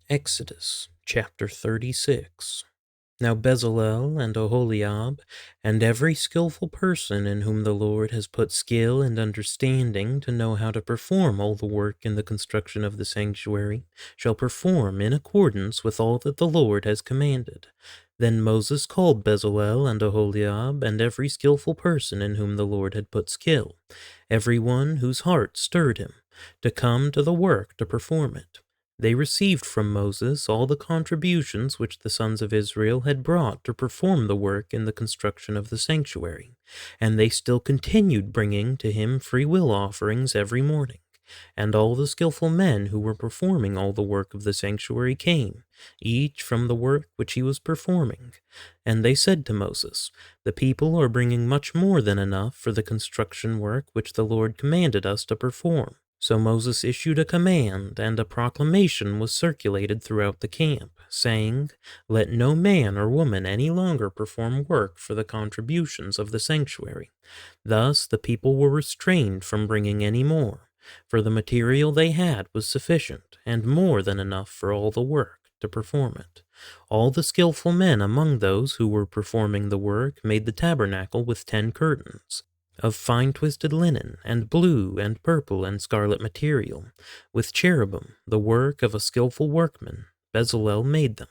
Exodus chapter 36. Now Bezalel and Oholiab, and every skillful person in whom the Lord has put skill and understanding to know how to perform all the work in the construction of the sanctuary, shall perform in accordance with all that the Lord has commanded. Then Moses called Bezalel and Oholiab, and every skillful person in whom the Lord had put skill, every one whose heart stirred him, to come to the work to perform it. They received from Moses all the contributions which the sons of Israel had brought to perform the work in the construction of the sanctuary, and they still continued bringing to him freewill offerings every morning. And all the skillful men who were performing all the work of the sanctuary came, each from the work which he was performing. And they said to Moses, "The people are bringing much more than enough for the construction work which the Lord commanded us to perform." So Moses issued a command, and a proclamation was circulated throughout the camp, saying, "Let no man or woman any longer perform work for the contributions of the sanctuary." Thus the people were restrained from bringing any more, for the material they had was sufficient, and more than enough for all the work to perform it. All the skillful men among those who were performing the work made the tabernacle with 10 curtains, of fine twisted linen, and blue and purple and scarlet material, with cherubim, the work of a skillful workman. Bezalel made them.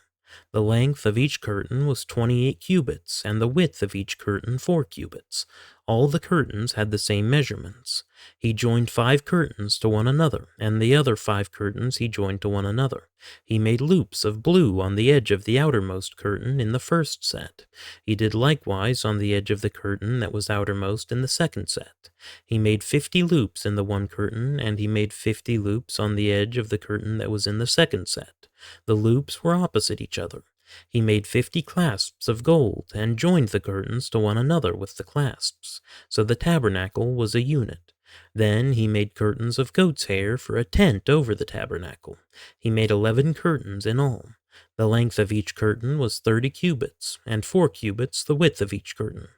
The length of each curtain was 28 cubits, and the width of each curtain 4 cubits. All the curtains had the same measurements. He joined 5 curtains to one another, and the other 5 curtains he joined to one another. He made loops of blue on the edge of the outermost curtain in the first set. He did likewise on the edge of the curtain that was outermost in the second set. He made 50 loops in the one curtain, and he made 50 loops on the edge of the curtain that was in the second set. The loops were opposite each other. He made 50 clasps of gold, and joined the curtains to one another with the clasps, so the tabernacle was a unit. Then he made curtains of goat's hair for a tent over the tabernacle. He made 11 curtains in all. The length of each curtain was 30 cubits, and 4 cubits the width of each curtain.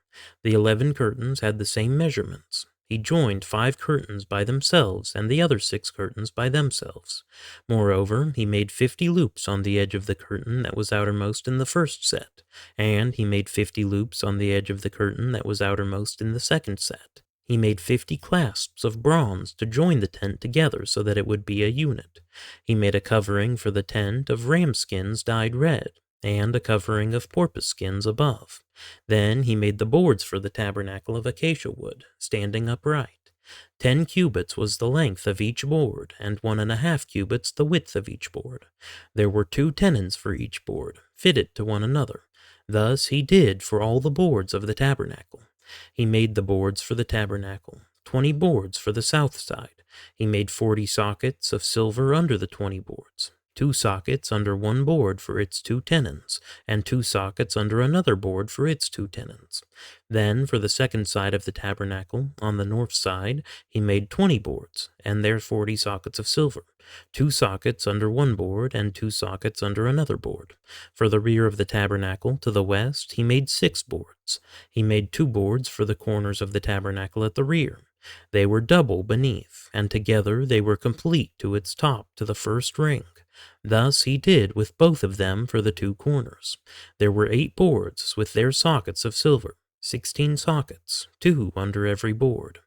The 11 curtains had the same measurements. He joined 5 curtains by themselves, and the other 6 curtains by themselves. Moreover, he made 50 loops on the edge of the curtain that was outermost in the first set, and he made 50 loops on the edge of the curtain that was outermost in the second set. He made 50 clasps of bronze to join the tent together so that it would be a unit. He made a covering for the tent of ram skins dyed red, and a covering of porpoise skins above. Then he made the boards for the tabernacle of acacia wood, standing upright. 10 cubits was the length of each board, and 1.5 cubits the width of each board. There were 2 tenons for each board, fitted to one another. Thus he did for all the boards of the tabernacle. He made the boards for the tabernacle, 20 boards for the south side. He made 40 sockets of silver under the 20 boards. 2 sockets under one board for its 2 tenons, and 2 sockets under another board for its 2 tenons. Then for the second side of the tabernacle, on the north side, he made 20 boards, and there 40 sockets of silver, 2 sockets under one board, and 2 sockets under another board. For the rear of the tabernacle, to the west, he made 6 boards. He made 2 boards for the corners of the tabernacle at the rear. They were double beneath, and together they were complete to its top to the first ring. Thus he did with both of them for the 2 corners. There were 8 boards with their sockets of silver, 16 sockets, 2 under every board.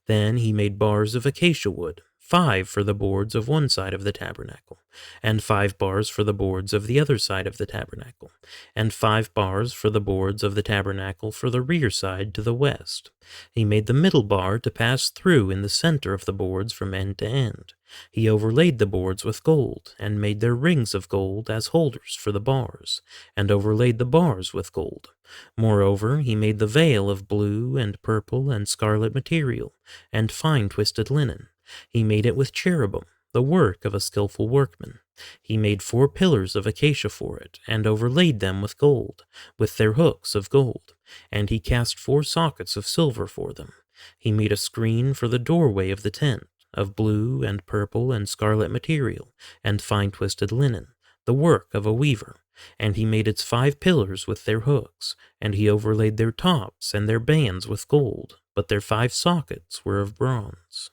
Then he made bars of acacia wood, 5 for the boards of one side of the tabernacle, and 5 bars for the boards of the other side of the tabernacle, and 5 bars for the boards of the tabernacle for the rear side to the west. He made the middle bar to pass through in the center of the boards from end to end. He overlaid the boards with gold, and made their rings of gold as holders for the bars, and overlaid the bars with gold. Moreover, he made the veil of blue and purple and scarlet material, and fine twisted linen. He made it with cherubim, the work of a skillful workman. He made 4 pillars of acacia for it, and overlaid them with gold, with their hooks of gold, and he cast 4 sockets of silver for them. He made a screen for the doorway of the tent, of blue and purple and scarlet material, and fine twisted linen, the work of a weaver. And he made its 5 pillars with their hooks, and he overlaid their tops and their bands with gold, but their 5 sockets were of bronze.